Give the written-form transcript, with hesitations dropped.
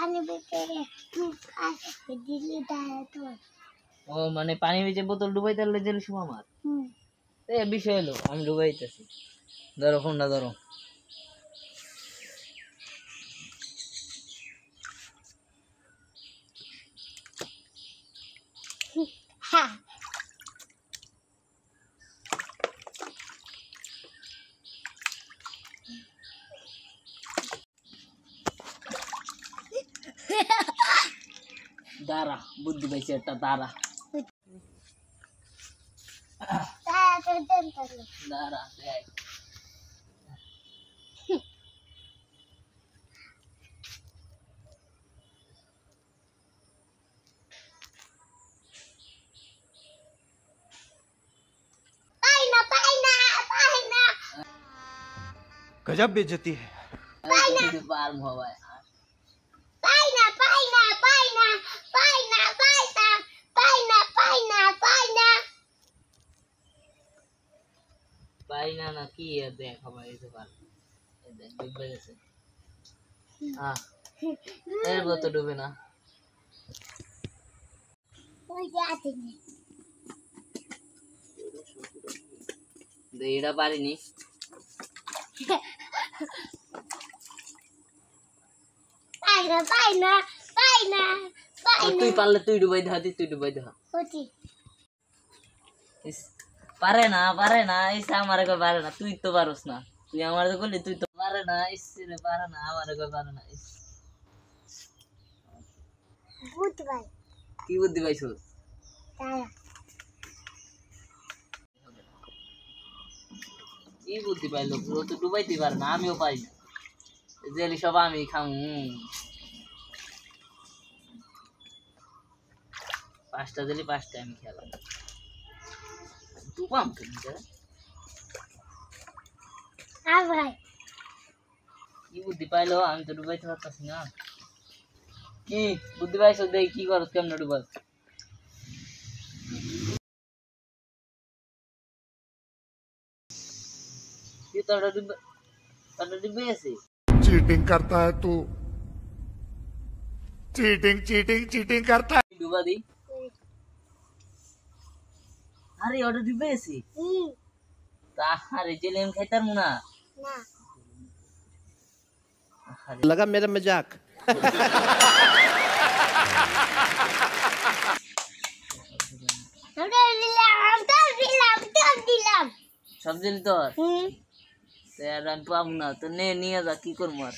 পানি ভিতরে আসে দিলি দাঁড়া তো ও মানে পানি ভিজে বোতল ডুবাই তাহলে জেল শুভ আমার এই বিষয় হলো আমি ডুবাইতেছি ধরো ফোনটা ধরো হ্যাঁ দাঁড়া বুদ্ধি পাইছি একটা দাঁড়া দাঁড়া দেখ गजब बेइज्जती है पार हवाय পাই না না কি দেখ ভাই এই পার এই দেখ ডুবে গেছে এর মতো ডুবে না ওই যাতে এটা পারিনি তুই পারলে তুই ডুবাই দেখা তুই ডুবাই দেখা পারে না এসে আমার কই পারে না তুই তো পারস না তুই আমার তো বললি তুই তো পারে না এসে পারে না আমার কই পারে না কি বুদ্ধি পাইছো কি বুদ্ধি পাইলো ও তো ডুবাইতে পারে না আমিও পারি না জেলি সব আমি খামু পাঁচটা জেলি পাঁচটা আমি খেলাম ডুবাম কেন কি বুদ্ধি পাইলো আমি তো ডুবাইতে পারতাছি না কি বুদ্ধি পাইছো দেখ কি করছ কেমনে ডুবাস ये तोड़ा डिब्बे ऐसे चीटिंग करता है तू चीटिंग करता है डुबा दी अरे ऑर्डर डिब्बे ऐसे अरे जेल हम खाइतर मुना लगा मेरा मजाक सब दिल तो यार আমি পাবো না তো নিয়ে যা কি করবো আর